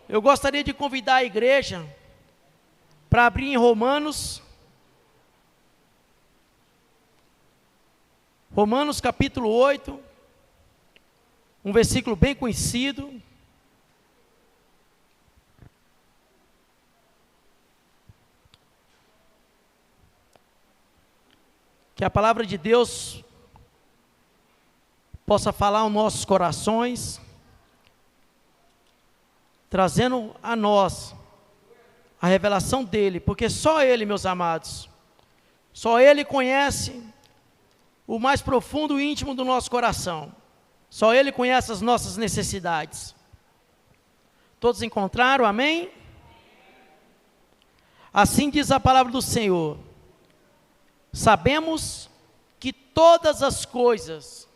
Eu gostaria de convidar a igreja para abrir em Romanos capítulo 8, um versículo bem conhecido. Que a palavra de Deus possa falar aos nossos corações, trazendo a nós a revelação dEle, porque só Ele, meus amados, só Ele conhece o mais profundo e íntimo do nosso coração, só Ele conhece as nossas necessidades. Todos encontraram? Amém? Assim diz a palavra do Senhor: sabemos que todas as coisas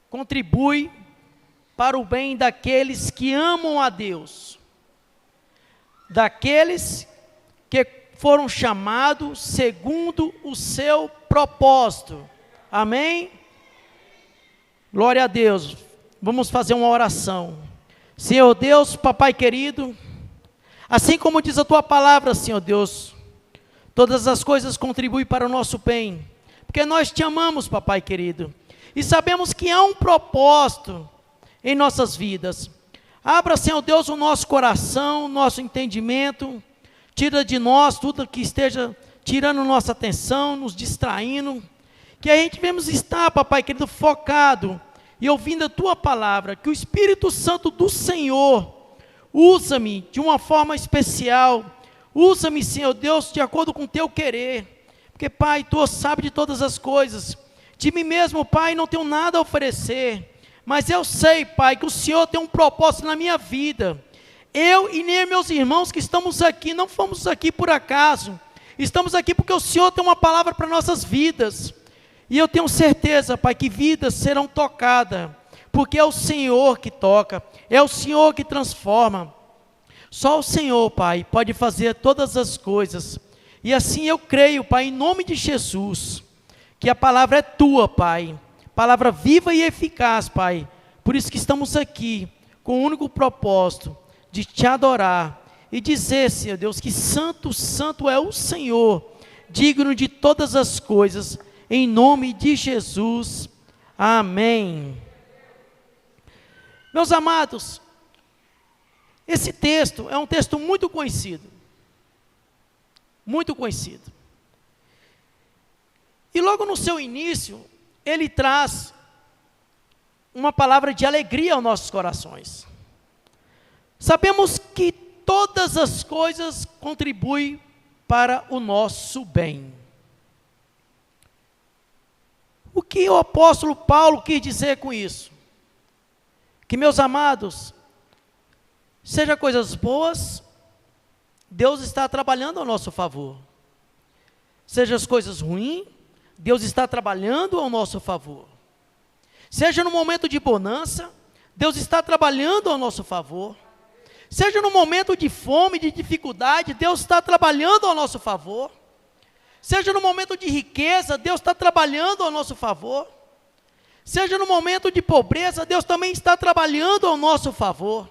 contribuem para o bem daqueles que amam a Deus, daqueles que foram chamados segundo o seu propósito. Amém? Glória a Deus. Vamos fazer uma oração. Senhor Deus, Papai querido, assim como diz a Tua palavra, Senhor Deus, todas as coisas contribuem para o nosso bem, porque nós Te amamos, Papai querido, e sabemos que há um propósito em nossas vidas. Abra, Senhor Deus, o nosso coração, o nosso entendimento, tira de nós tudo que esteja tirando nossa atenção, nos distraindo, que a gente venhamos estar, Papai querido, focado e ouvindo a Tua palavra, que o Espírito Santo do Senhor usa-me de uma forma especial, usa-me, Senhor Deus, de acordo com o Teu querer, porque, Pai, Tu sabes de todas as coisas. De mim mesmo, Pai, não tenho nada a oferecer, mas eu sei, Pai, que o Senhor tem um propósito na minha vida. Eu e nem meus irmãos que estamos aqui, não fomos aqui por acaso, estamos aqui porque o Senhor tem uma palavra para nossas vidas, e eu tenho certeza, Pai, que vidas serão tocadas, porque é o Senhor que toca, é o Senhor que transforma. Só o Senhor, Pai, pode fazer todas as coisas, e assim eu creio, Pai, em nome de Jesus, que a palavra é Tua, Pai, palavra viva e eficaz, Pai, por isso que estamos aqui, com o único propósito de Te adorar, e dizer, Senhor Deus, que santo, santo é o Senhor, digno de todas as coisas, em nome de Jesus, amém. Meus amados, esse texto é um texto muito conhecido, e logo no seu início, ele traz uma palavra de alegria aos nossos corações. Sabemos que todas as coisas contribuem para o nosso bem. O que o apóstolo Paulo quis dizer com isso? Que, meus amados, seja coisas boas, Deus está trabalhando ao nosso favor. Seja as coisas ruins, Deus está trabalhando ao nosso favor. Seja no momento de bonança, Deus está trabalhando ao nosso favor. Seja no momento de fome, de dificuldade, Deus está trabalhando ao nosso favor. Seja no momento de riqueza, Deus está trabalhando ao nosso favor. Seja no momento de pobreza, Deus também está trabalhando ao nosso favor.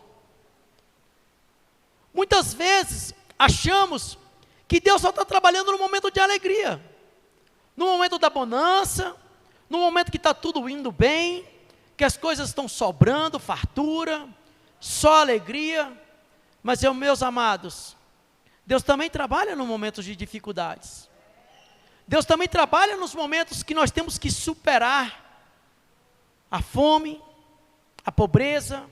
Muitas vezes achamos que Deus só está trabalhando no momento de alegria, no momento da bonança, no momento que está tudo indo bem, que as coisas estão sobrando, fartura, só alegria. Mas, meus amados, Deus também trabalha no momentos de dificuldades. Deus também trabalha nos momentos que nós temos que superar a fome, a pobreza.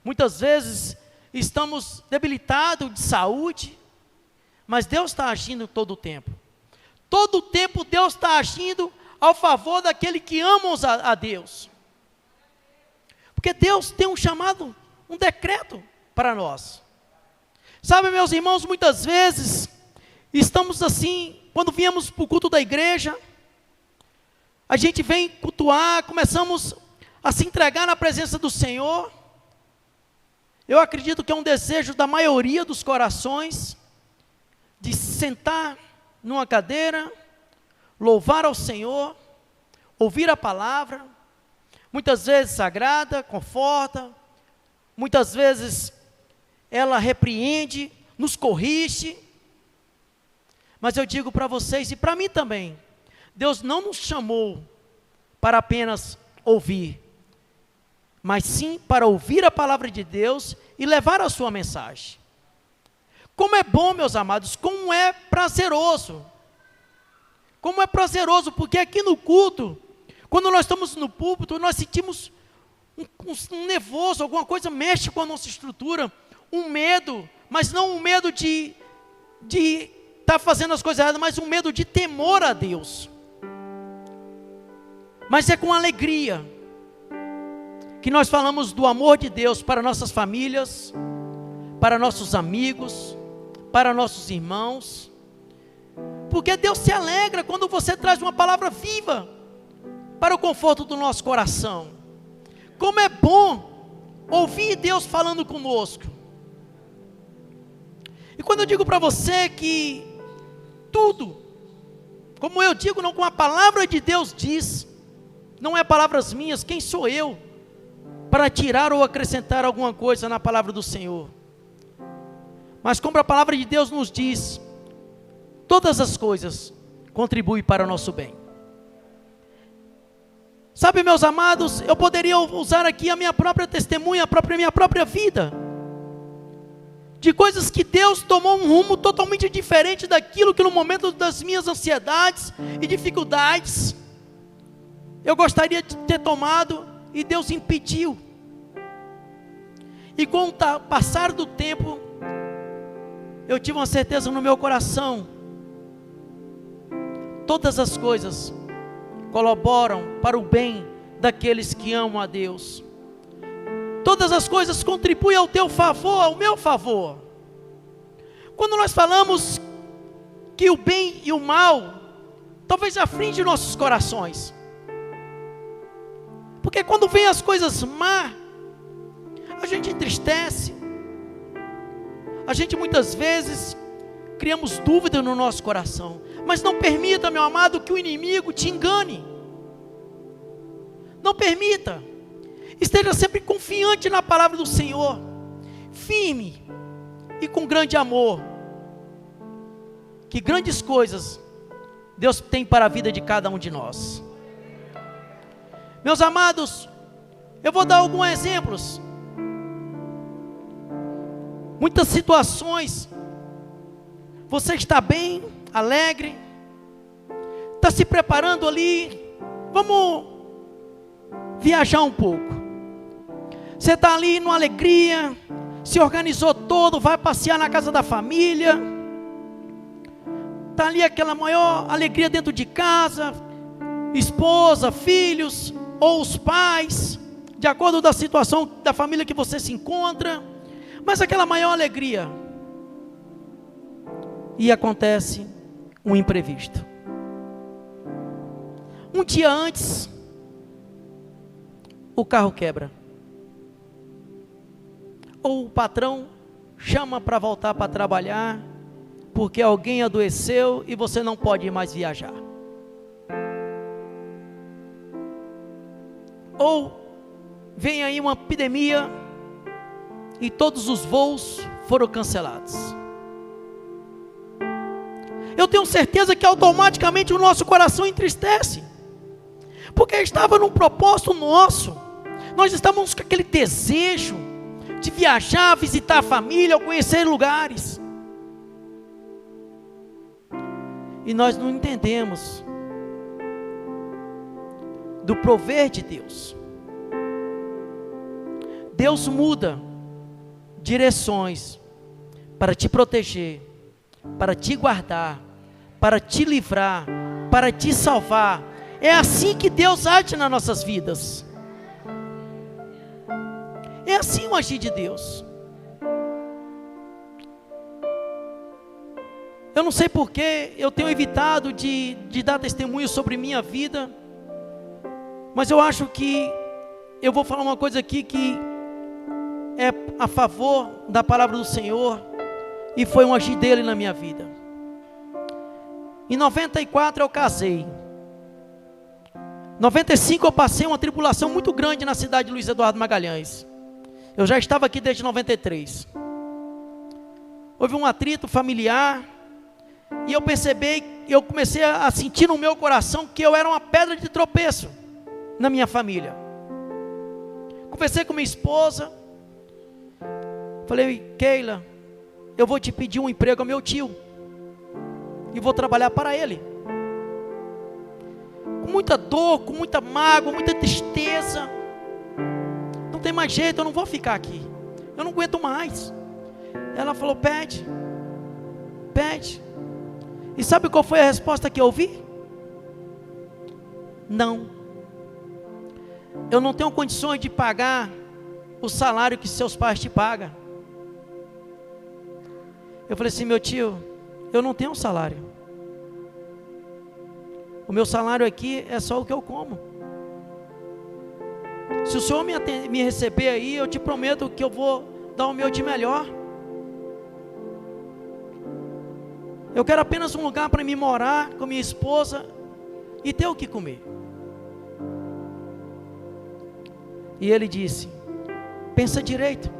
Muitas vezes estamos debilitados de saúde, mas Deus está agindo todo o tempo. Todo o tempo Deus está agindo ao favor daquele que amam a Deus. Porque Deus tem um chamado, um decreto para nós. Sabe, meus irmãos, muitas vezes estamos assim, quando viemos para o culto da igreja, a gente vem cultuar, começamos a se entregar na presença do Senhor. Eu acredito que é um desejo da maioria dos corações, de sentar numa cadeira, louvar ao Senhor, ouvir a palavra, muitas vezes sagrada, conforta, muitas vezes ela repreende, nos corrige. Mas eu digo para vocês e para mim também, Deus não nos chamou para apenas ouvir, mas sim para ouvir a palavra de Deus e levar a sua mensagem. Como é bom, meus amados, como é prazeroso, porque aqui no culto, quando nós estamos no púlpito, nós sentimos um nervoso, alguma coisa mexe com a nossa estrutura, um medo, mas não um medo de estar fazendo as coisas erradas, mas um medo de temor a Deus. Mas é com alegria que nós falamos do amor de Deus para nossas famílias, para nossos amigos, para nossos irmãos, porque Deus se alegra quando você traz uma palavra viva para o conforto do nosso coração. Como é bom ouvir Deus falando conosco. E quando eu digo para você que tudo, como eu digo, não, com a palavra de Deus diz, não é palavras minhas, quem sou eu para tirar ou acrescentar alguma coisa na palavra do Senhor? Mas como a palavra de Deus nos diz, todas as coisas contribuem para o nosso bem. Sabe, meus amados, eu poderia usar aqui a minha própria testemunha, minha própria vida, de coisas que Deus tomou um rumo totalmente diferente daquilo que no momento das minhas ansiedades e dificuldades, eu gostaria de ter tomado e Deus impediu. E com o passar do tempo, eu tive uma certeza no meu coração, todas as coisas colaboram para o bem daqueles que amam a Deus. Todas as coisas contribuem ao teu favor, ao meu favor. Quando nós falamos que o bem e o mal, talvez aflige nossos corações. Porque quando vem as coisas má, a gente entristece. A gente muitas vezes criamos dúvida no nosso coração. Mas não permita, meu amado, que o inimigo te engane. Não permita. Esteja sempre confiante na palavra do Senhor, firme e com grande amor, que grandes coisas Deus tem para a vida de cada um de nós. Meus amados, eu vou dar alguns exemplos. Muitas situações, você está bem, alegre, está se preparando ali, vamos viajar um pouco. Você está ali numa alegria, se organizou todo, vai passear na casa da família, está ali aquela maior alegria dentro de casa, esposa, filhos, ou os pais, de acordo com a situação da família que você se encontra, mas aquela maior alegria, e acontece um imprevisto. Um dia antes, o carro quebra, ou o patrão chama para voltar para trabalhar, porque alguém adoeceu e você não pode mais viajar. Ou vem aí uma epidemia e todos os voos foram cancelados. Eu tenho certeza que automaticamente o nosso coração entristece, porque estava num propósito nosso, nós estávamos com aquele desejo de viajar, visitar a família, conhecer lugares, e nós não entendemos do prover de Deus. Deus muda direções para te proteger, para te guardar, para te livrar, para te salvar. É assim que Deus age nas nossas vidas. É assim o agir de Deus. Eu não sei porque eu tenho evitado de dar testemunho sobre minha vida, mas eu acho que eu vou falar uma coisa aqui que é a favor da palavra do Senhor, e foi um agir dele na minha vida. Em 94 eu casei. Em 95 eu passei uma tribulação muito grande na cidade de Luiz Eduardo Magalhães. Eu já estava aqui desde 93. houve um atrito familiar, e eu comecei a sentir no meu coração que eu era uma pedra de tropeço na minha família. Conversei com minha esposa, falei: Keila, eu vou te pedir um emprego ao meu tio, e vou trabalhar para ele. Com muita dor, com muita mágoa, muita tristeza. Não tem mais jeito, eu não vou ficar aqui, eu não aguento mais. Ela falou: pede. E sabe qual foi a resposta que eu ouvi? Não. Eu não tenho condições de pagar o salário que seus pais te pagam. Eu falei assim: meu tio, eu não tenho salário. O meu salário aqui é só o que eu como. Se o senhor me receber aí, eu te prometo que eu vou dar o meu de melhor. Eu quero apenas um lugar para me morar com minha esposa e ter o que comer. E ele disse: pensa direito,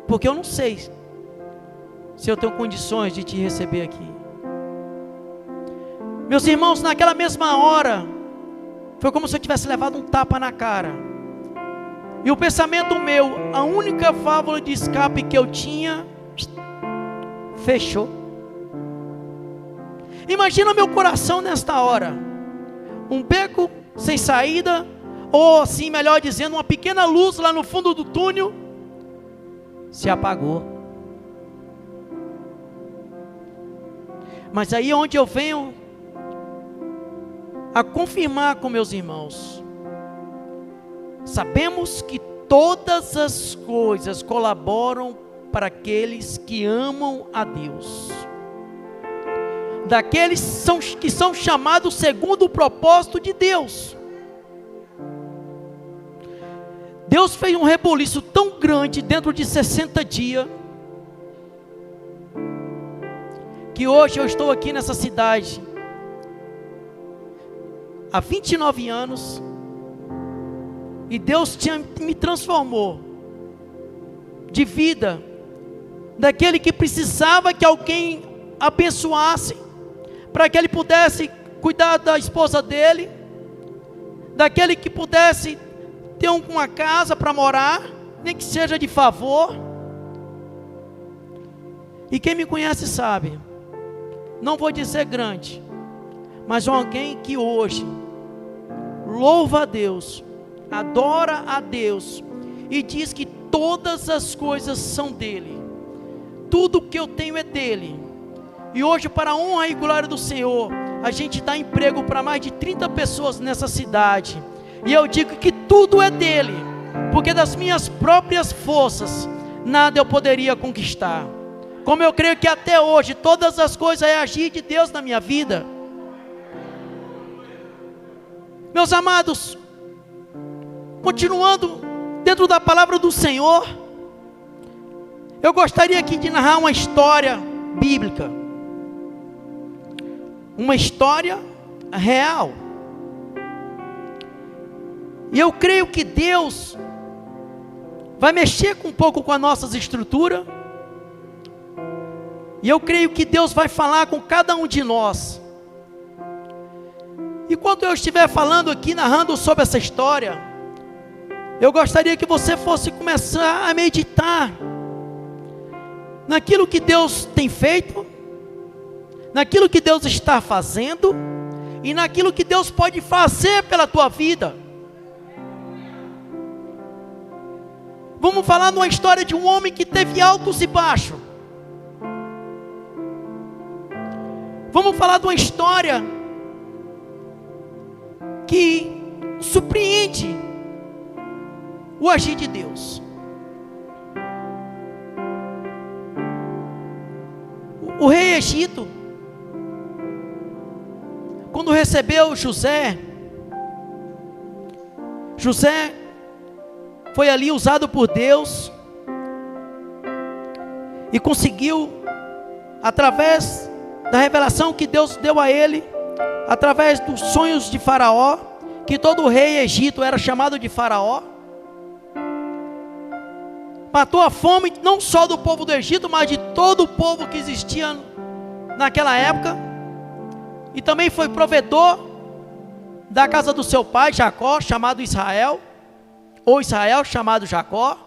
porque eu não sei se eu tenho condições de te receber aqui. Meus irmãos, naquela mesma hora, foi como se eu tivesse levado um tapa na cara. E o pensamento meu, a única válvula de escape que eu tinha, fechou. Imagina meu coração nesta hora, um beco sem saída, ou assim, melhor dizendo, uma pequena luz lá no fundo do túnel, se apagou. Mas aí é onde eu venho a confirmar com meus irmãos: sabemos que todas as coisas colaboram para aqueles que amam a Deus, daqueles que são chamados segundo o propósito de Deus. Deus fez um reboliço tão grande dentro de 60 dias, que hoje eu estou aqui nessa cidade há 29 anos, e Deus me transformou de vida, daquele que precisava que alguém abençoasse, para que ele pudesse cuidar da esposa dele, daquele que pudesse ter uma casa para morar, nem que seja de favor. E quem me conhece sabe, não vou dizer grande, mas alguém que hoje louva a Deus, adora a Deus, e diz que todas as coisas são dele, tudo que eu tenho é dele. E hoje, para a honra e glória do Senhor, a gente dá emprego para mais de 30 pessoas nessa cidade, e eu digo que tudo é dele, porque das minhas próprias forças, nada eu poderia conquistar. Como eu creio que até hoje, todas as coisas é agir de Deus na minha vida. Meus amados, continuando dentro da palavra do Senhor, eu gostaria aqui de narrar uma história bíblica, uma história real. E eu creio que Deus vai mexer um pouco com as nossas estruturas, e eu creio que Deus vai falar com cada um de nós. E quando eu estiver falando aqui, narrando sobre essa história, eu gostaria que você fosse começar a meditar naquilo que Deus tem feito, naquilo que Deus está fazendo, e naquilo que Deus pode fazer pela tua vida. Vamos falar de uma história de um homem que teve altos e baixos. Vamos falar de uma história que surpreende o agir de Deus. O rei Egito, quando recebeu José foi ali usado por Deus e conseguiu, através da revelação que Deus deu a ele, através dos sonhos de Faraó, que todo rei Egito era chamado de Faraó, matou a fome não só do povo do Egito, mas de todo o povo que existia naquela época, e também foi provedor da casa do seu pai Jacó, chamado Israel, ou Israel, chamado Jacó.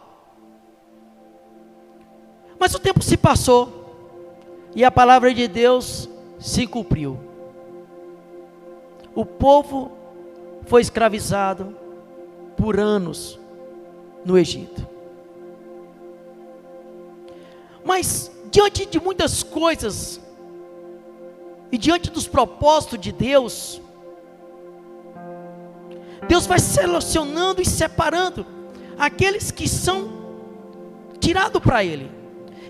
Mas o tempo se passou, e a palavra de Deus se cumpriu. O povo foi escravizado por anos no Egito. Mas diante de muitas coisas, e diante dos propósitos de Deus, Deus vai selecionando e separando aqueles que são tirados para Ele,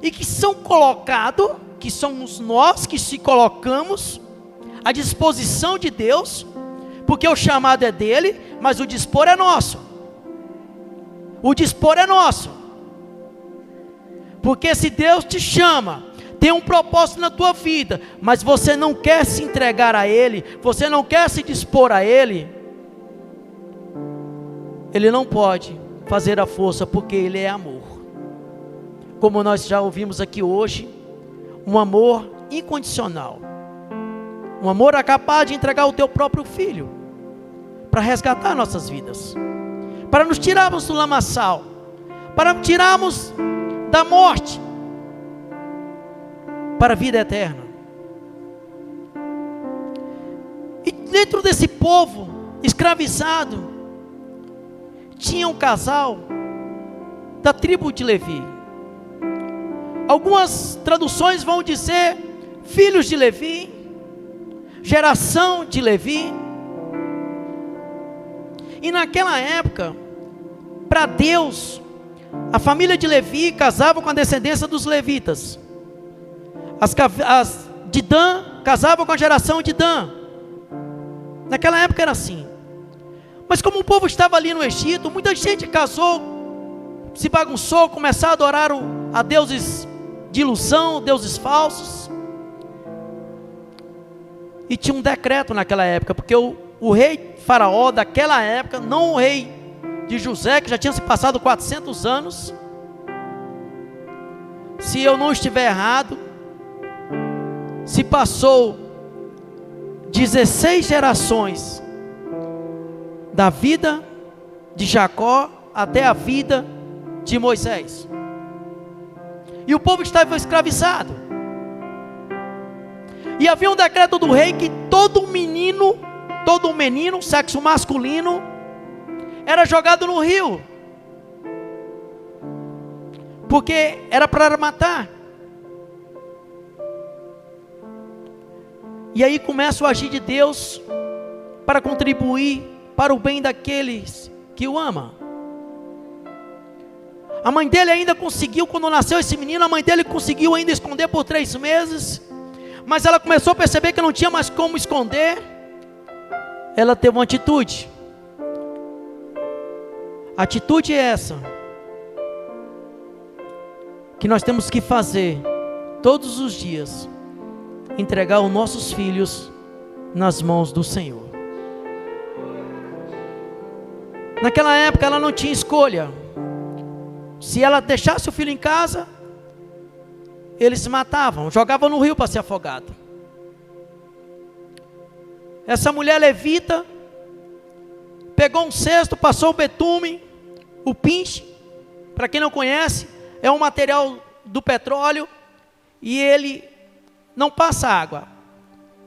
e que são colocados, que somos nós que se colocamos à disposição de Deus, porque o chamado é dele, mas o dispor é nosso. O dispor é nosso. Porque se Deus te chama, tem um propósito na tua vida, mas você não quer se entregar a Ele, você não quer se dispor a Ele, Ele não pode fazer a força, porque Ele é amor. Como nós já ouvimos aqui hoje, um amor incondicional, um amor capaz de entregar o teu próprio filho, para resgatar nossas vidas, para nos tirarmos do lamaçal, para tirarmos da morte, para a vida eterna. E dentro desse povo escravizado, tinha um casal da tribo de Levi. Algumas traduções vão dizer filhos de Levi, geração de Levi. E naquela época, para Deus, a família de Levi casava com a descendência dos levitas. As de Dan casavam com a geração de Dan. Naquela época era assim. Mas como o povo estava ali no Egito, muita gente casou, se bagunçou, começou a adorar a deuses de ilusão, deuses falsos. E tinha um decreto naquela época, porque o rei faraó daquela época, não o rei de José, que já tinha se passado 400 anos, se eu não estiver errado, se passou 16 gerações da vida de Jacó até a vida de Moisés, e o povo estava escravizado, e havia um decreto do rei que todo menino, sexo masculino, era jogado no rio, porque era para matar. E aí começa o agir de Deus para contribuir para o bem daqueles que o amam. A mãe dele ainda conseguiu, quando nasceu esse menino, a mãe dele conseguiu ainda esconder por 3 meses, mas ela começou a perceber que não tinha mais como esconder. Ela teve uma atitude. A atitude é essa, que nós temos que fazer todos os dias: entregar os nossos filhos nas mãos do Senhor. Naquela época ela não tinha escolha. Se ela deixasse o filho em casa, eles se matavam, jogavam no rio para ser afogado. Essa mulher levita pegou um cesto, passou o betume, o pinche, para quem não conhece, é um material do petróleo, e ele não passa água,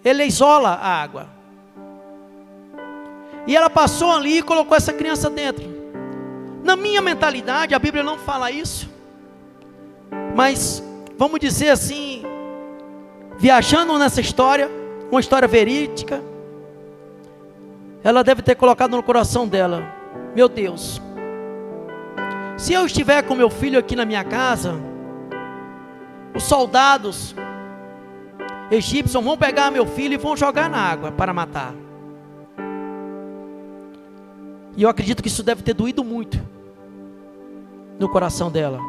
ele isola a água. E ela passou ali e colocou essa criança dentro. Na minha mentalidade, a Bíblia não fala isso, mas vamos dizer assim, viajando nessa história, uma história verídica, ela deve ter colocado no coração dela: meu Deus, se eu estiver com meu filho aqui na minha casa, os soldados egípcios vão pegar meu filho e vão jogar na água para matar. E eu acredito que isso deve ter doído muito no coração dela.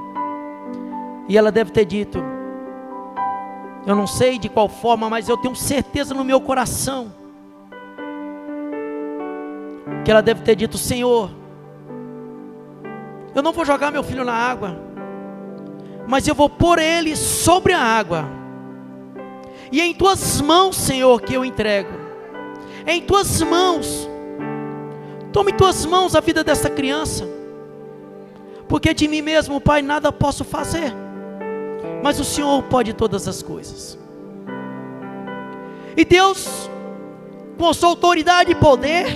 E ela deve ter dito, eu não sei de qual forma, mas eu tenho certeza no meu coração, que ela deve ter dito: Senhor, eu não vou jogar meu filho na água, mas eu vou pôr ele sobre a água. E é em tuas mãos, Senhor, que eu entrego. É em tuas mãos. Tome em tuas mãos a vida dessa criança. Porque de mim mesmo, Pai, nada posso fazer. Mas o Senhor pode todas as coisas. E Deus, com a sua autoridade e poder,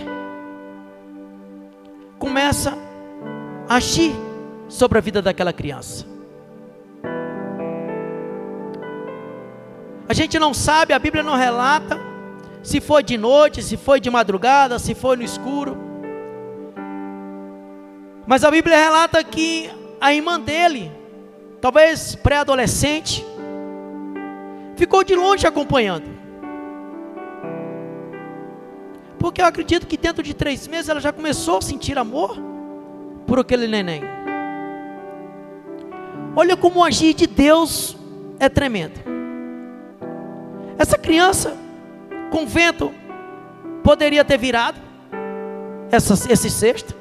começa a agir sobre a vida daquela criança. A gente não sabe, a Bíblia não relata se foi de noite, se foi de madrugada, se foi no escuro. Mas a Bíblia relata que a irmã dele, talvez pré-adolescente, ficou de longe acompanhando. Porque eu acredito que dentro de 3 meses ela já começou a sentir amor por aquele neném. Olha como o agir de Deus é tremendo. Essa criança, com vento, poderia ter virado esse cesto.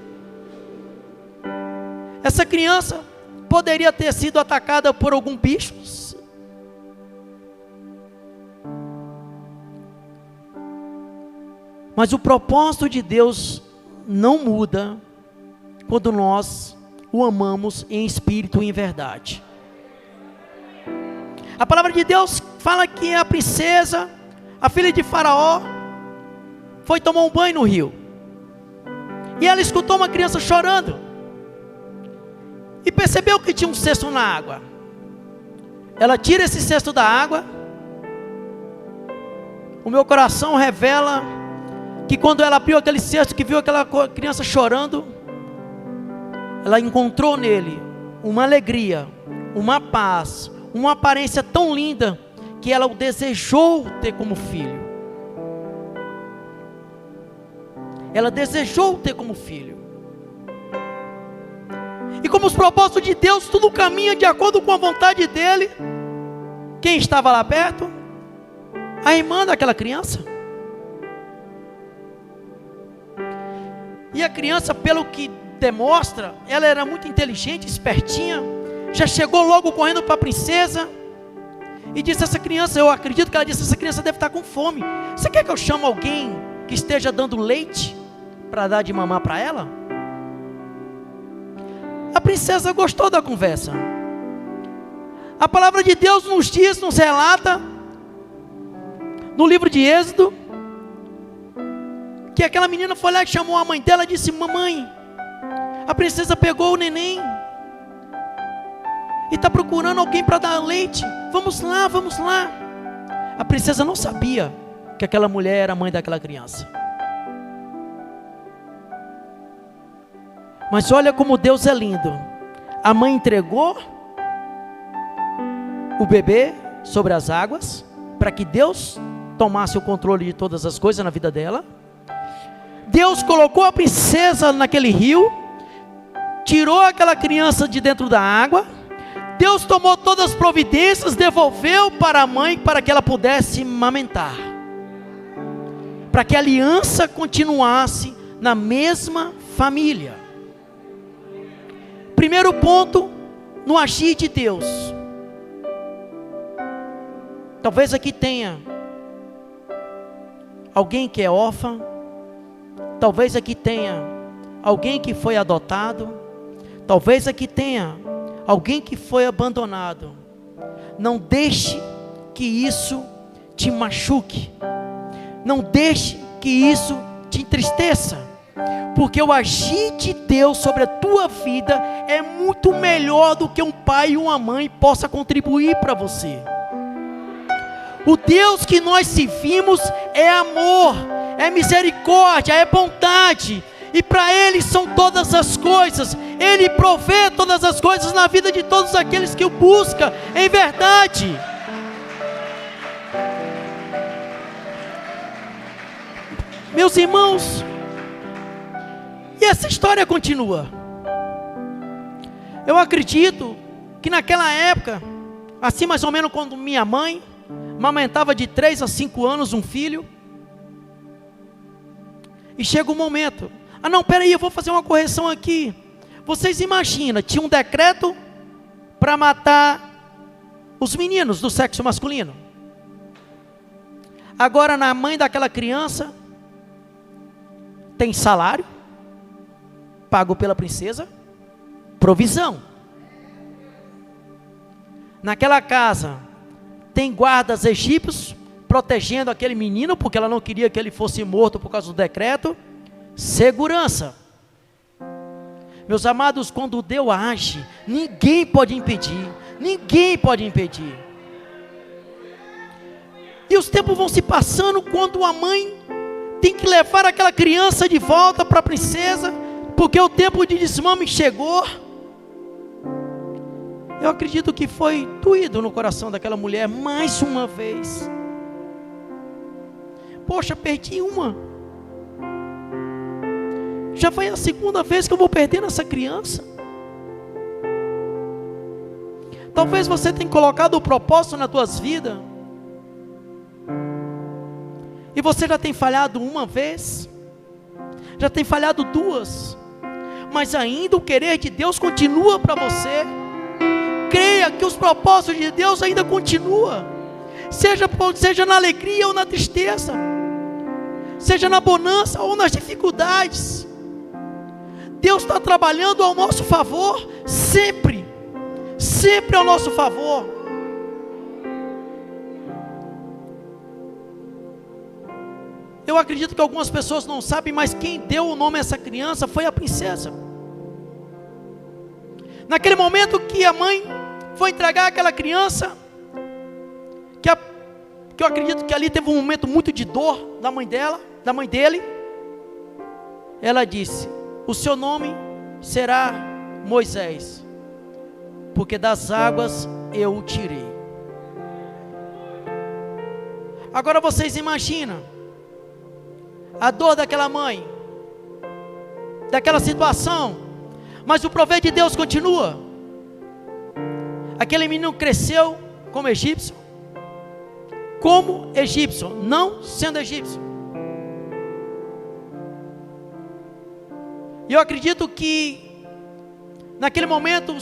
Essa criança poderia ter sido atacada por algum bicho. Mas o propósito de Deus não muda quando nós o amamos em espírito e em verdade. A palavra de Deus fala que a princesa, a filha de Faraó, foi tomar um banho no rio. E ela escutou uma criança chorando. E percebeu que tinha um cesto na água. Ela tira esse cesto da água. O meu coração revela que quando ela abriu aquele cesto, que viu aquela criança chorando, ela encontrou nele uma alegria, uma paz, uma aparência tão linda, que ela o desejou ter como filho. Ela desejou ter como filho. E como os propósitos de Deus, tudo caminha de acordo com a vontade dele. Quem estava lá perto? A irmã daquela criança. E a criança, pelo que demonstra, ela era muito inteligente, espertinha. Já chegou logo correndo para a princesa e disse: essa criança, eu acredito que ela disse, essa criança deve estar com fome. Você quer que eu chame alguém que esteja dando leite para dar de mamar para ela? A princesa gostou da conversa. A palavra de Deus nos diz, nos relata, no livro de Êxodo, que aquela menina foi lá e chamou a mãe dela e disse: mamãe, a princesa pegou o neném e está procurando alguém para dar leite. Vamos lá, vamos lá. A princesa não sabia que aquela mulher era a mãe daquela criança. Mas olha como Deus é lindo. A mãe entregou o bebê sobre as águas, para que Deus tomasse o controle de todas as coisas na vida dela. Deus colocou a princesa naquele rio, tirou aquela criança de dentro da água. Deus tomou todas as providências, devolveu para a mãe, para que ela pudesse amamentar, para que a aliança continuasse na mesma família. Primeiro ponto, no agir de Deus. Talvez aqui tenha alguém que é órfão. Talvez aqui tenha alguém que foi adotado. Talvez aqui tenha alguém que foi abandonado. Não deixe que isso te machuque. Não deixe que isso te entristeça. Porque o agir de Deus sobre a tua vida é muito melhor do que um pai e uma mãe possa contribuir para você. O Deus que nós servimos é amor, é misericórdia, é bondade. E para Ele são todas as coisas. Ele provê todas as coisas na vida de todos aqueles que o buscam em verdade. Meus irmãos, e essa história continua. Eu acredito que naquela época, assim mais ou menos quando minha mãe amamentava de 3 a 5 anos um filho, e chega um momento, não, peraí, eu vou fazer uma correção aqui. Vocês imaginam, tinha um decreto para matar os meninos do sexo masculino. Agora, na mãe daquela criança, tem salário, pago pela princesa, provisão. Naquela casa, tem guardas egípcios, protegendo aquele menino, porque ela não queria que ele fosse morto por causa do decreto. Segurança. Meus amados, quando Deus age, ninguém pode impedir. Ninguém pode impedir. E os tempos vão se passando, quando a mãe tem que levar aquela criança de volta para a princesa, porque o tempo de desmame chegou. Eu acredito que foi doído no coração daquela mulher, mais uma vez. Poxa, perdi uma. Já foi a segunda vez que eu vou perdendo essa criança. Talvez você tenha colocado o propósito na tua vida, e você já tem falhado uma vez, já tem falhado duas, mas ainda o querer de Deus continua para você. Creia que os propósitos de Deus ainda continuam, seja na alegria ou na tristeza, seja na bonança ou nas dificuldades. Deus está trabalhando ao nosso favor, sempre, sempre ao nosso favor. Eu acredito que algumas pessoas não sabem, mas quem deu o nome a essa criança foi a princesa. Naquele momento que a mãe foi entregar aquela criança, que eu acredito que ali teve um momento muito de dor da mãe dela, da mãe dele. Ela disse: o seu nome será Moisés, porque das águas eu o tirei. Agora vocês imaginam a dor daquela mãe, daquela situação, mas o prover de Deus continua. Aquele menino cresceu como egípcio, não sendo egípcio. E eu acredito que naquele momento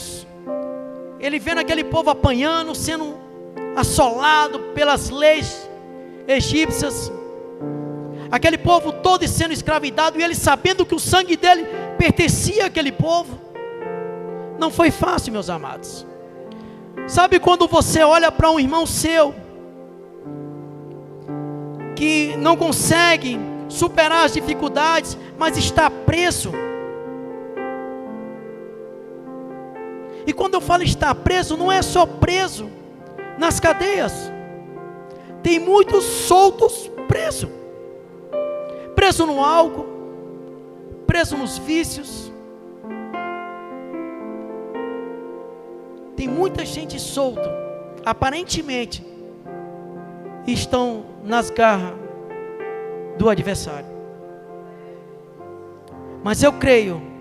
ele vendo aquele povo apanhando, sendo assolado pelas leis egípcias, aquele povo todo sendo escravizado, e ele sabendo que o sangue dele pertencia àquele povo. Não foi fácil, meus amados. Sabe quando você olha para um irmão seu que não consegue superar as dificuldades, mas está preso? E quando eu falo estar preso, não é só preso nas cadeias. Tem muitos soltos presos. Preso no álcool, preso nos vícios. Tem muita gente solta, aparentemente estão nas garras do adversário. Mas eu creio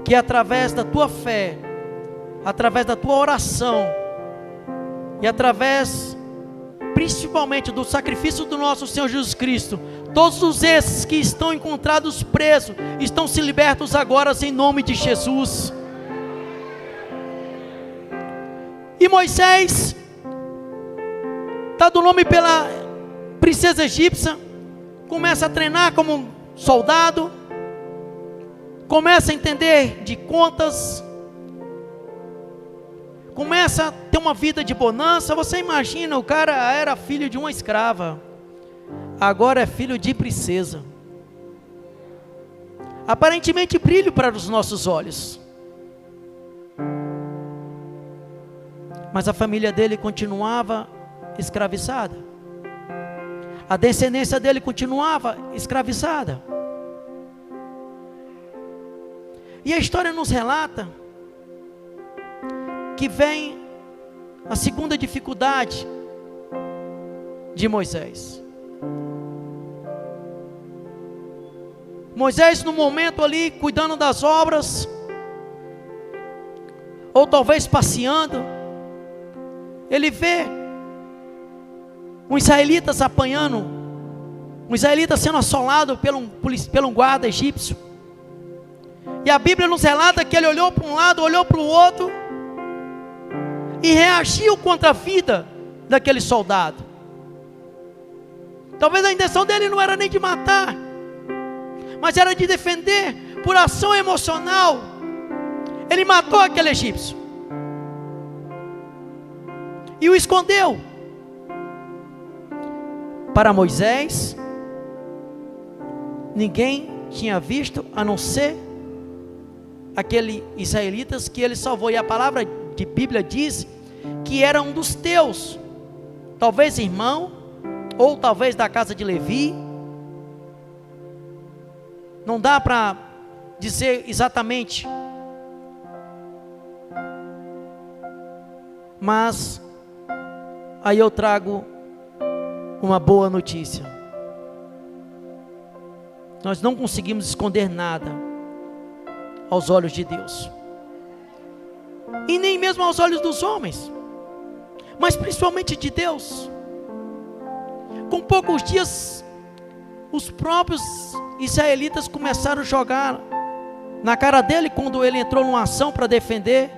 que através da tua fé, através da tua oração, e através principalmente do sacrifício do nosso Senhor Jesus Cristo, todos esses que estão encontrados presos, estão se libertos agora em nome de Jesus. E Moisés, dado o nome pela princesa egípcia, começa a treinar como soldado, começa a entender de contas, começa a ter uma vida de bonança. Você imagina, o cara era filho de uma escrava, agora é filho de princesa. Aparentemente brilho para os nossos olhos, mas a família dele continuava escravizada, a descendência dele continuava escravizada. E a história nos relata que vem a segunda dificuldade de Moisés. Moisés, no momento ali, cuidando das obras, ou talvez passeando, ele vê um israelita apanhando, um israelita sendo assolado pelo guarda egípcio. E a Bíblia nos relata que ele olhou para um lado, olhou para o outro, e reagiu contra a vida daquele soldado. Talvez a intenção dele não era nem de matar, mas era de defender por ação emocional. Ele matou aquele egípcio e o escondeu. Para Moisés, ninguém tinha visto, a não ser aqueles israelitas que ele salvou. E a palavra de Bíblia diz que era um dos teus, talvez irmão, ou talvez da casa de Levi. Não dá para dizer exatamente, mas aí eu trago uma boa notícia. Nós não conseguimos esconder nada aos olhos de Deus, e nem mesmo aos olhos dos homens, mas principalmente de Deus. Com poucos dias, os próprios israelitas começaram a jogar na cara dele, quando ele entrou numa ação para defender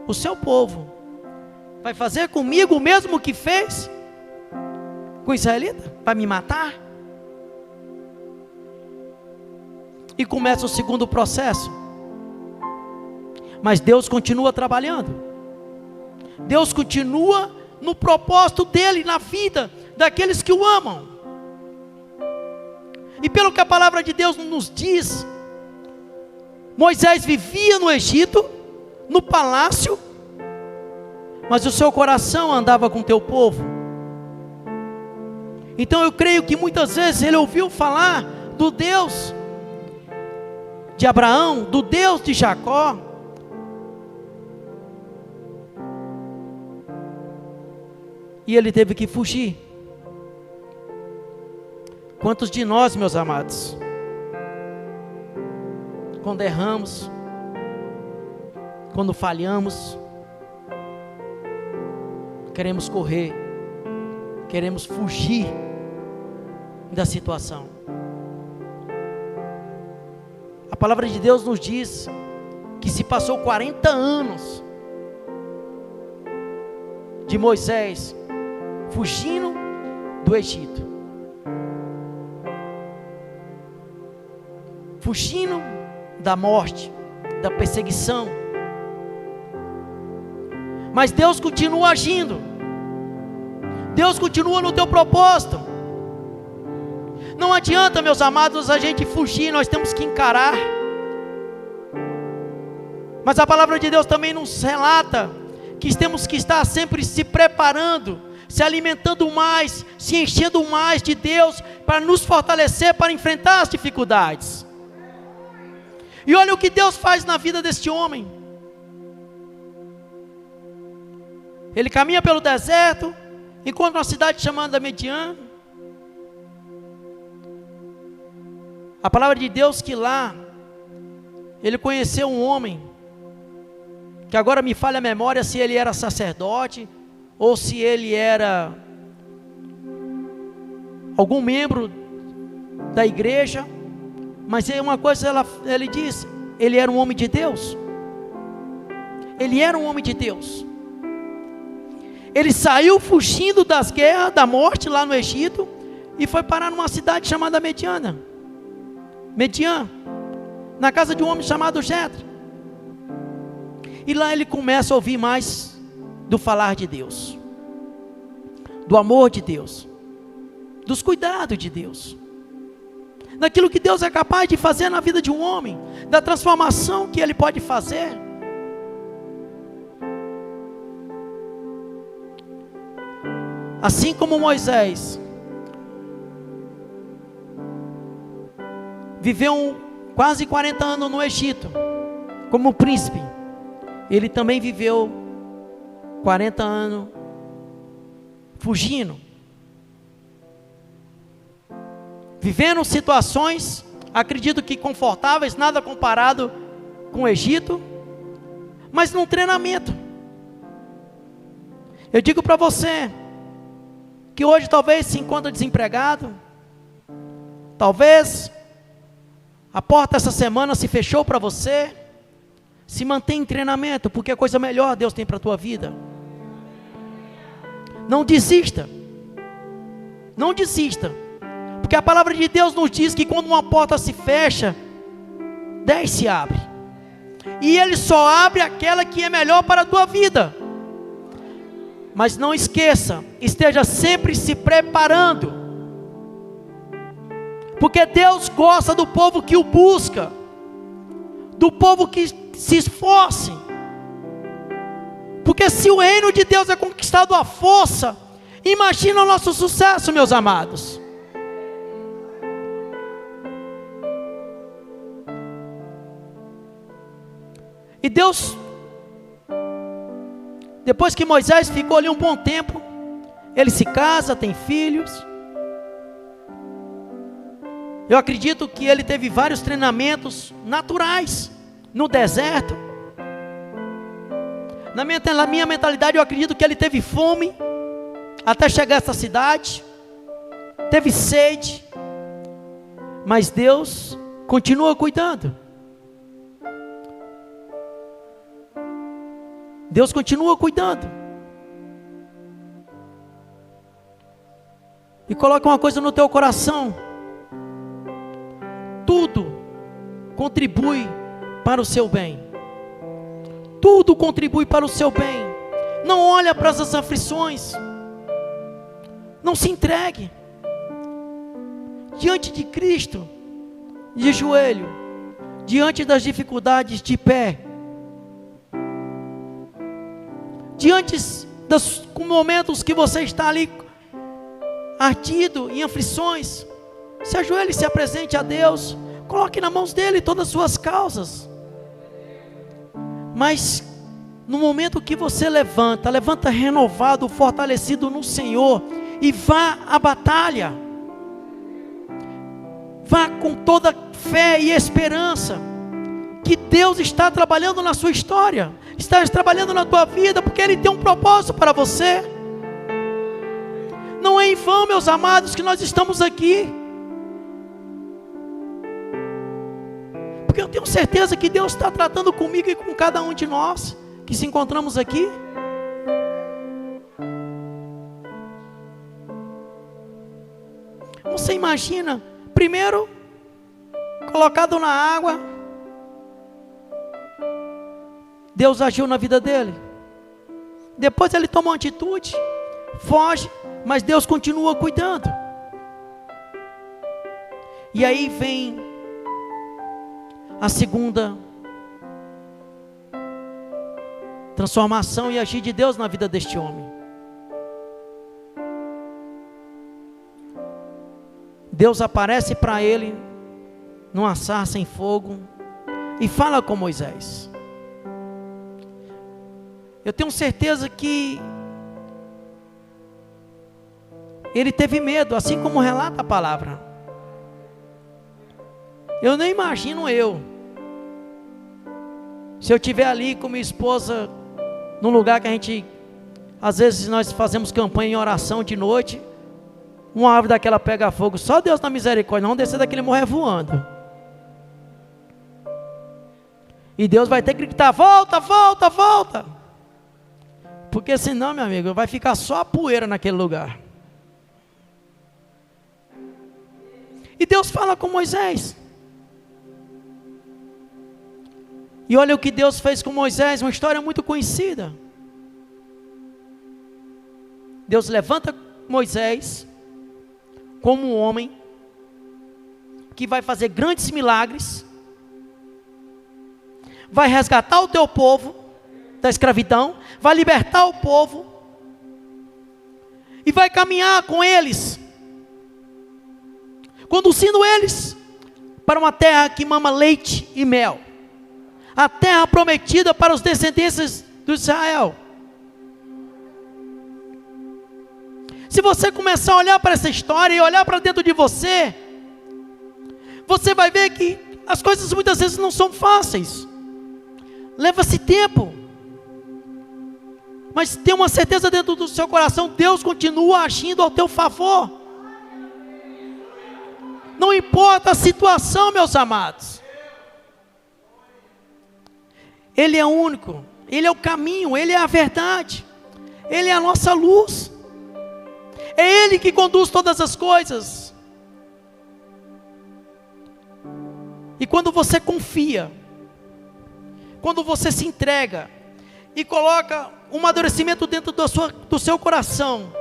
o seu povo. Vai fazer comigo o mesmo que fez com o israelita? Vai me matar? E começa o segundo processo. Mas Deus continua trabalhando. Deus continua no propósito dele na vida daqueles que o amam. E pelo que a palavra de Deus nos diz, Moisés vivia no Egito, no palácio, mas o seu coração andava com o teu povo. Então eu creio que muitas vezes ele ouviu falar do Deus de Abraão, do Deus de Jacó, e ele teve que fugir. Quantos de nós, meus amados, quando erramos, quando falhamos, queremos correr, queremos fugir da situação. A palavra de Deus nos diz que se passou 40 anos de Moisés fugindo do Egito, fugindo da morte, da perseguição, mas Deus continua agindo. Deus continua no teu propósito. Não adianta, meus amados, a gente fugir, nós temos que encarar. Mas a palavra de Deus também nos relata que temos que estar sempre se preparando, se alimentando mais, se enchendo mais de Deus, para nos fortalecer, para enfrentar as dificuldades. E olha o que Deus faz na vida deste homem. Ele caminha pelo deserto, encontra uma cidade chamada Midian. A palavra de Deus que lá, ele conheceu um homem, que agora me falha a memória se ele era sacerdote, ou se ele era algum membro da igreja, mas uma coisa ele diz, ele era um homem de Deus. Ele era um homem de Deus. Ele saiu fugindo das guerras, da morte lá no Egito, e foi parar numa cidade chamada Midian, na casa de um homem chamado Jetro. E lá ele começa a ouvir mais do falar de Deus, do amor de Deus, dos cuidados de Deus, daquilo que Deus é capaz de fazer na vida de um homem, da transformação que Ele pode fazer. Assim como Moisés viveu quase 40 anos no Egito, como príncipe, ele também viveu 40 anos fugindo, vivendo situações, acredito que confortáveis, nada comparado com o Egito, mas num treinamento. Eu digo para você, que hoje talvez se encontra desempregado, talvez a porta essa semana se fechou para você, Se mantém em treinamento, porque a coisa melhor Deus tem para a tua vida. Não desista. Não desista. Porque a palavra de Deus nos diz que quando uma porta se fecha, 10 se abrem. E Ele só abre aquela que é melhor para a tua vida. Mas não esqueça, esteja sempre se preparando. Porque Deus gosta do povo que o busca. Do povo que se esforce. Porque se o reino de Deus é conquistado à força, imagina o nosso sucesso, meus amados. E Deus, depois que Moisés ficou ali um bom tempo, ele se casa, tem filhos. Eu acredito que ele teve vários treinamentos naturais no deserto. Na minha mentalidade, eu acredito que ele teve fome até chegar a essa cidade, teve sede, mas Deus continua cuidando. Deus continua cuidando. E coloca uma coisa no teu coração: tudo contribui para o seu bem. Tudo contribui para o seu bem. Não olha para as aflições. Não se entregue. Diante de Cristo, de joelho, diante das dificuldades, de pé, diante dos momentos que você está ali ardido em aflições, se ajoelhe e se apresente a Deus. Coloque nas mãos dele todas as suas causas. Mas no momento que você levanta renovado, fortalecido no Senhor, e vá à batalha. Vá com toda fé e esperança que Deus está trabalhando na sua história, está trabalhando na tua vida, porque Ele tem um propósito para você. Não é em vão, meus amados, que nós estamos aqui. Porque eu tenho certeza que Deus está tratando comigo e com cada um de nós que se encontramos aqui. Você imagina, primeiro, colocado na água, Deus agiu na vida dele. Depois ele toma uma atitude, foge, mas Deus continua cuidando. E aí vem a segunda transformação e agir de Deus na vida deste homem. Deus aparece para ele numa sarça em fogo e fala com Moisés. Eu tenho certeza que ele teve medo, assim como relata a palavra. Eu nem imagino se eu estiver ali com minha esposa num lugar que a gente, às vezes nós fazemos campanha em oração de noite, uma árvore daquela pega fogo, só Deus na misericórdia, não descer daquele morrer voando. E Deus vai ter que gritar: volta, volta, volta. Porque senão, meu amigo, vai ficar só a poeira naquele lugar. E Deus fala com Moisés. E olha o que Deus fez com Moisés, uma história muito conhecida. Deus levanta Moisés como um homem que vai fazer grandes milagres, vai resgatar o teu povo da escravidão, vai libertar o povo e vai caminhar com eles, conduzindo eles para uma terra que mama leite e mel, a terra prometida para os descendentes de Israel. Se você começar a olhar para essa história e olhar para dentro de você, você vai ver que as coisas muitas vezes não são fáceis, leva-se tempo, mas tem uma certeza dentro do seu coração: Deus continua agindo ao teu favor. Não importa a situação, meus amados. Ele é único, Ele é o caminho, Ele é a verdade, Ele é a nossa luz, é Ele que conduz todas as coisas. E quando você confia, quando você se entrega e coloca um amadurecimento dentro do seu coração,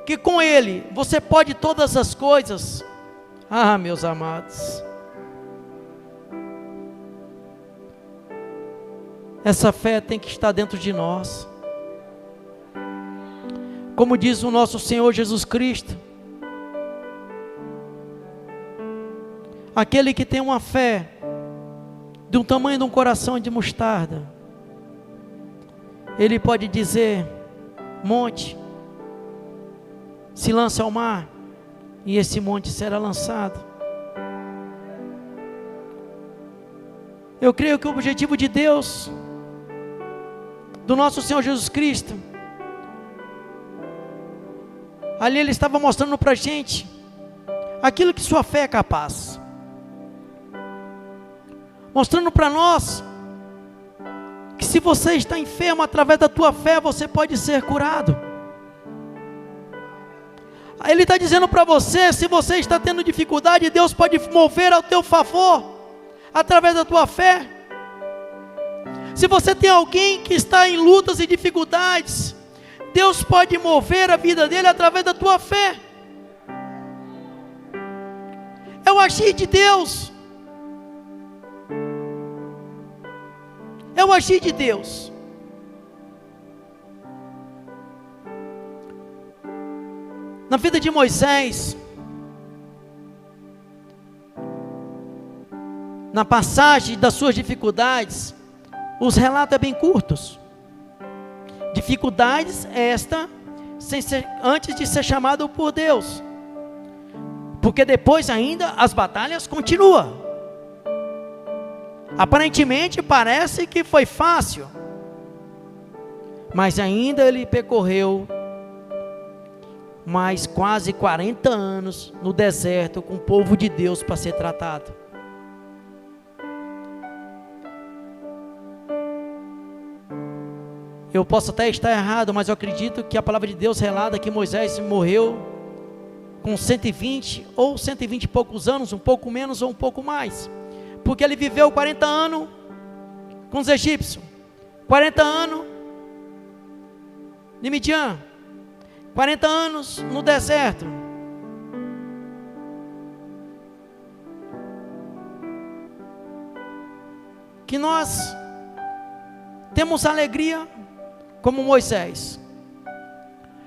que com Ele você pode todas as coisas, meus amados, essa fé tem que estar dentro de nós. Como diz o nosso Senhor Jesus Cristo, aquele que tem uma fé de um tamanho de um coração de mostarda, ele pode dizer: monte, se lança ao mar, e esse monte será lançado. Eu creio que o objetivo de Deus, do nosso Senhor Jesus Cristo, ali Ele estava mostrando para a gente aquilo que sua fé é capaz, mostrando para nós que se você está enfermo, através da tua fé você pode ser curado. Ele está dizendo para você, se você está tendo dificuldade, Deus pode mover ao teu favor, através da tua fé. Se você tem alguém que está em lutas e dificuldades, Deus pode mover a vida dele através da tua fé. É o agir de Deus. É o agir de Deus. Na vida de Moisés, na passagem das suas dificuldades, os relatos são bem curtos. Dificuldades esta, antes de ser chamado por Deus, porque depois ainda as batalhas continuam. Aparentemente parece que foi fácil, mas ainda ele percorreu mais quase 40 anos no deserto com o povo de Deus para ser tratado. Eu posso até estar errado, mas eu acredito que a palavra de Deus relata que Moisés morreu com 120 ou 120 e poucos anos, um pouco menos ou um pouco mais, porque ele viveu 40 anos com os egípcios, 40 anos de Midian, 40 anos no deserto. Que nós temos alegria como Moisés,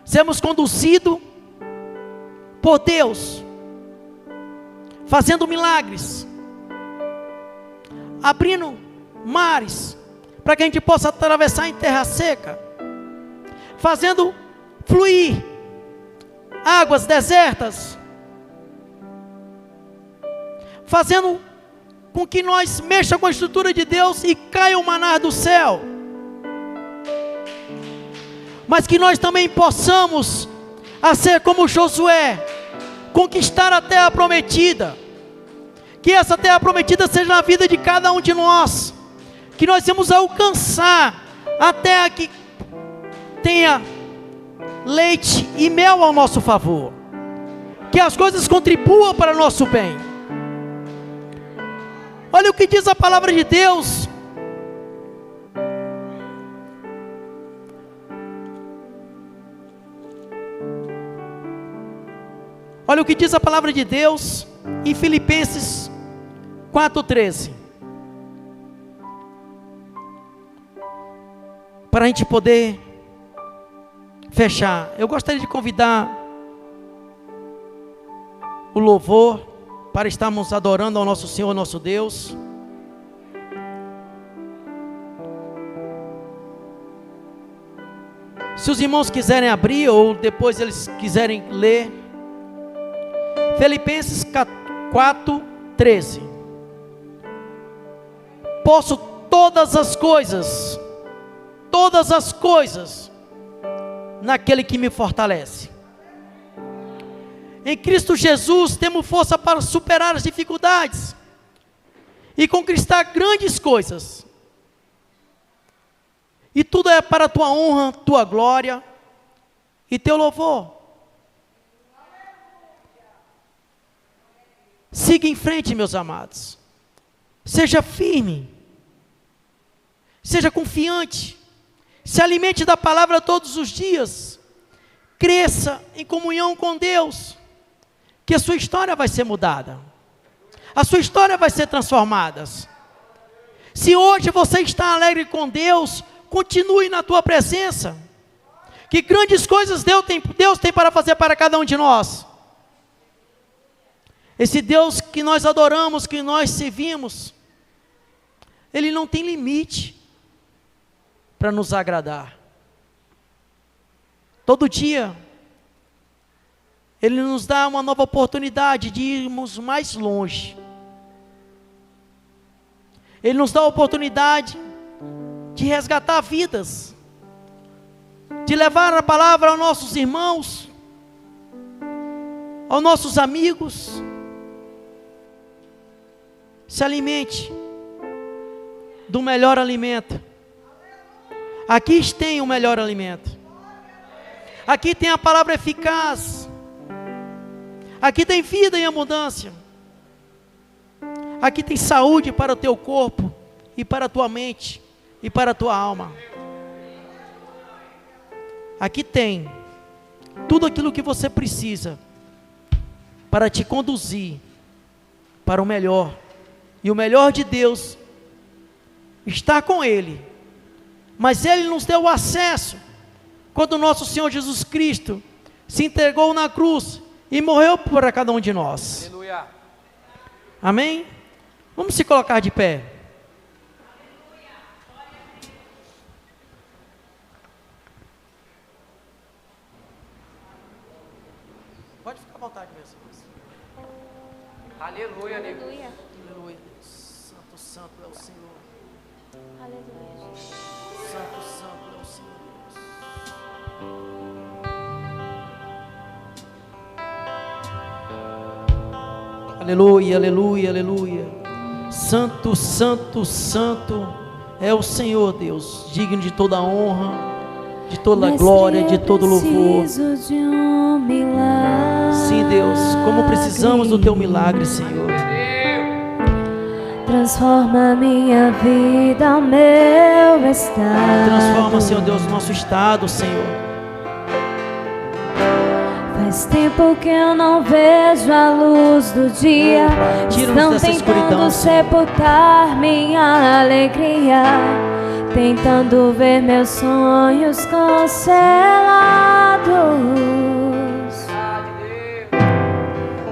sermos conduzidos por Deus, fazendo milagres, abrindo mares, para que a gente possa atravessar em terra seca, fazendo fluir águas desertas, fazendo com que nós mexa com a estrutura de Deus e caia o maná do céu, mas que nós também possamos, a ser como Josué, conquistar a terra prometida. Que essa terra prometida seja na vida de cada um de nós, que nós temos alcançar a terra que tenha leite e mel ao nosso favor, que as coisas contribuam para o nosso bem. Olha o que diz a palavra de Deus. Olha o que diz a palavra de Deus em Filipenses 4:13. Para a gente poder fechar, eu gostaria de convidar o louvor para estarmos adorando ao nosso Senhor, nosso Deus. Se os irmãos quiserem abrir, ou depois eles quiserem ler, Filipenses 4:13. Posso todas as coisas naquele que me fortalece. Em Cristo Jesus temos força para superar as dificuldades e conquistar grandes coisas. E tudo é para a tua honra, tua glória e teu louvor. Siga em frente, meus amados. Seja firme. Seja confiante. Se alimente da palavra todos os dias. Cresça em comunhão com Deus. Que a sua história vai ser mudada. A sua história vai ser transformada. Se hoje você está alegre com Deus, continue na tua presença. Que grandes coisas Deus tem para fazer para cada um de nós. Esse Deus que nós adoramos, que nós servimos, Ele não tem limite para nos agradar. Todo dia, Ele nos dá uma nova oportunidade de irmos mais longe. Ele nos dá a oportunidade de resgatar vidas, de levar a palavra aos nossos irmãos, aos nossos amigos. Se alimente do melhor alimento. Aqui tem o melhor alimento. Aqui tem a palavra eficaz. Aqui tem vida em abundância. Aqui tem saúde para o teu corpo e para a tua mente e para a tua alma. Aqui tem tudo aquilo que você precisa para te conduzir para o melhor. E o melhor de Deus está com Ele. Mas Ele nos deu o acesso quando o nosso Senhor Jesus Cristo se entregou na cruz e morreu por cada um de nós. Aleluia. Amém? Vamos se colocar de pé. Pode ficar à vontade, meus irmãos. Aleluia, nego. Aleluia. Aleluia. Santo, santo é o Senhor. Aleluia, Jesus. Santo, santo é o Senhor Deus. Aleluia, aleluia, aleluia. Santo, santo, santo é o Senhor Deus, digno de toda honra, de toda glória, de todo louvor. De um milagre. Sim, Deus, como precisamos do teu milagre, Senhor. Transforma minha vida, o meu estado. Transforma, Senhor Deus, o nosso estado, Senhor. Faz tempo que eu não vejo a luz do dia. Tira-nos dessa escuridão, Senhor. Sepultar minha alegria, tentando ver meus sonhos cancelados.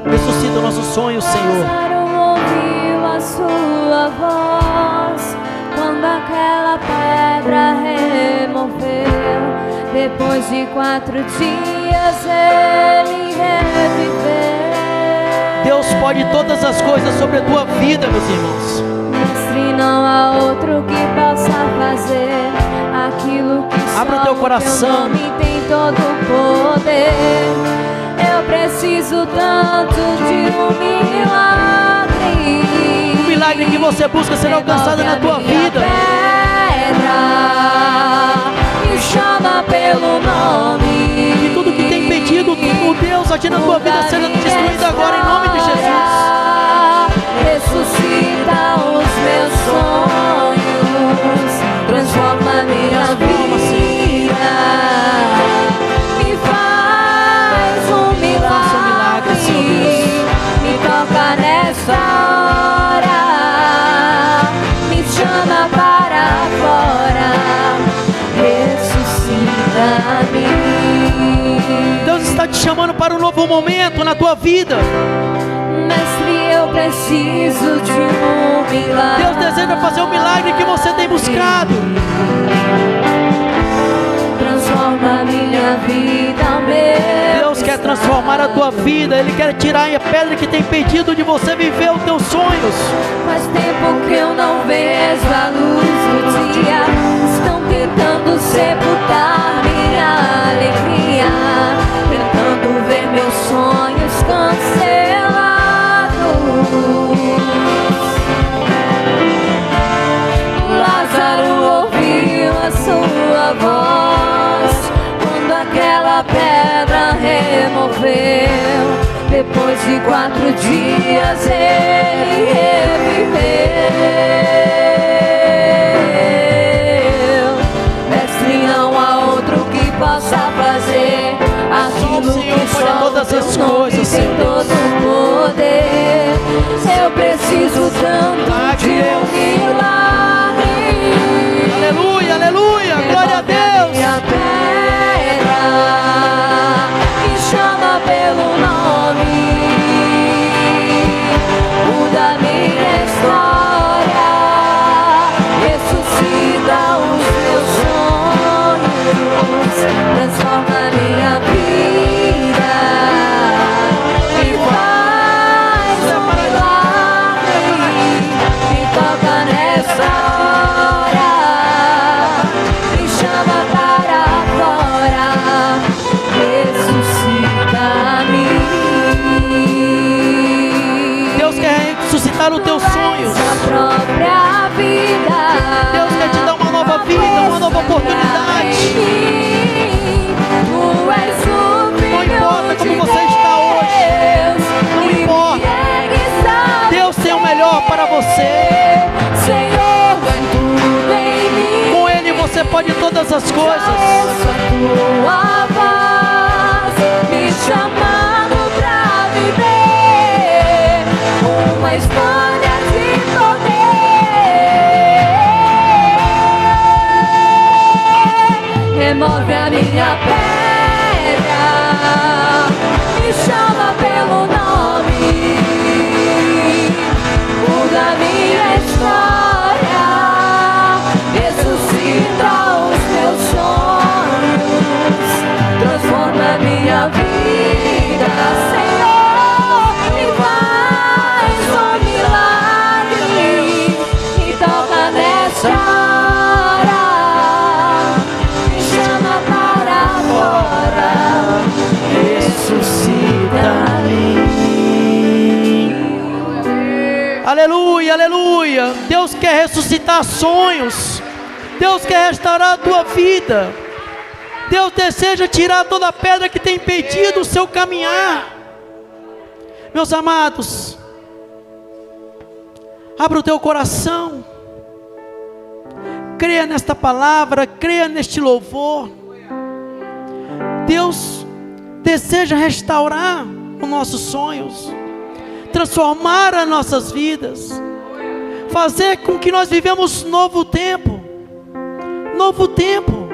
Ressuscita o nosso sonho, Senhor. Lázaro ouviu a sua voz quando aquela pedra removeu. Depois de 4 dias ele reviveu. Deus pode todas as coisas sobre a tua vida, meus irmãos. Mestre, não há outro que possa fazer aquilo que Abra o só teu coração. teu nome tem todo o poder. Eu preciso tanto de um milagre. O milagre que você busca será alcançado na tua vida. Pedra, me chama pelo nome. E tudo que tem impedido o Deus agir na tua vida seja destruído agora em nome de Jesus. Ressuscita os meus sonhos, transforma minha vida, me faz um milagre, me toca nessa hora, me chama para fora, ressuscita-me. Deus está te chamando para um novo momento na tua vida. Mestre, eu preciso de um milagre. Deus deseja fazer o milagre que você tem buscado. Transforma minha vida, meu. Deus quer transformar a tua vida. Ele quer tirar a pedra que tem impedido de você viver os teus sonhos. Faz tempo que eu não vejo a luz do dia. Estão tentando sepultar minha alegria, tentando ver meus sonhos cancelados. Lázaro ouviu a sua Depois de 4 dias ele reviveu. Mestre, não há outro que possa fazer aquilo que só todas as coisas, tem todo o poder. Eu preciso tanto de um milagre. Aleluia, aleluia, glória a Deus. Minha pedra me chama pelo nome, muda minha história, ressuscita os meus sonhos, transforma minha vida e faz um milagre. Me toca nessa hora, me chama para fora, ressuscita-me. Deus quer ressuscitar os teus sonhos. A própria vida. Deus quer te dar uma nova vida, uma nova oportunidade. Tu és o Não Filho importa como de você está hoje. Deus, Não e importa. me ergues Deus tem o melhor para você. Senhor, tudo em mim. Com Ele você pode todas as coisas. Ouço a tua voz me chamando pra viver uma história de poder. Remove a minha pedra, me chama pelo nome, muda minha história, ressuscita os meus sonhos, transforma minha vida, Senhor, e faz um milagre, me toca nessa hora, me chama para fora, ressuscita-me. Aleluia, aleluia. Deus quer ressuscitar sonhos. Deus quer restaurar a tua vida. Deus deseja tirar toda a pedra que tem impedido o seu caminhar. Meus amados, abra o teu coração. Creia nesta palavra, creia neste louvor. Deus deseja restaurar os nossos sonhos, transformar as nossas vidas, fazer com que nós vivemos novo tempo. Novo tempo.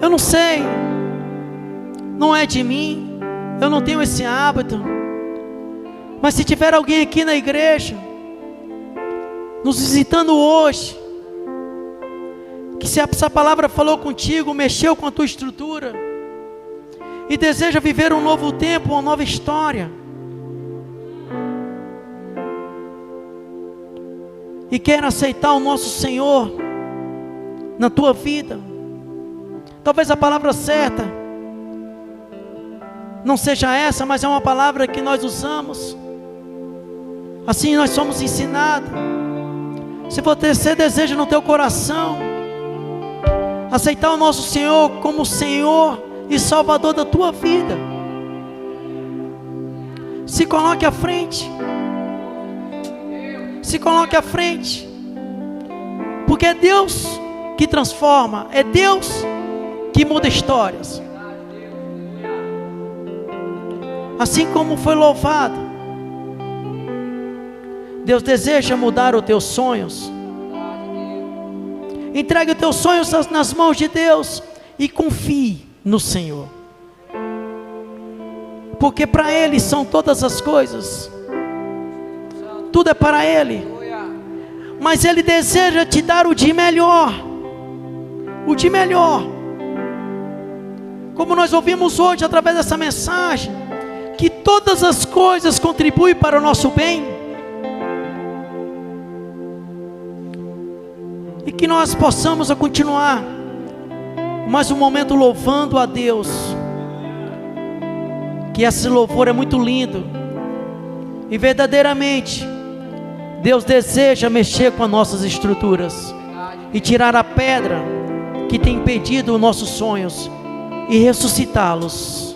Eu não sei, não é de mim, eu não tenho esse hábito, mas se tiver alguém aqui na igreja nos visitando hoje, que se essa palavra falou contigo, mexeu com a tua estrutura e deseja viver um novo tempo, uma nova história, e quer aceitar o nosso Senhor na tua vida, talvez a palavra certa não seja essa, mas é uma palavra que nós usamos, assim nós somos ensinados. Se você deseja no teu coração aceitar o nosso Senhor como Senhor e Salvador da tua vida, se coloque à frente. Se coloque à frente, porque é Deus que transforma, é Deus que muda histórias. Assim como foi louvado, Deus deseja mudar os teus sonhos. Entregue os teus sonhos nas mãos de Deus e confie no Senhor, porque para Ele são todas as coisas. Tudo é para Ele, mas Ele deseja te dar o de melhor, o de melhor. Como nós ouvimos hoje através dessa mensagem, que todas as coisas contribuem para o nosso bem, e que nós possamos continuar mais um momento louvando a Deus, que esse louvor é muito lindo, e verdadeiramente Deus deseja mexer com as nossas estruturas e tirar a pedra que tem impedido os nossos sonhos e ressuscitá-los.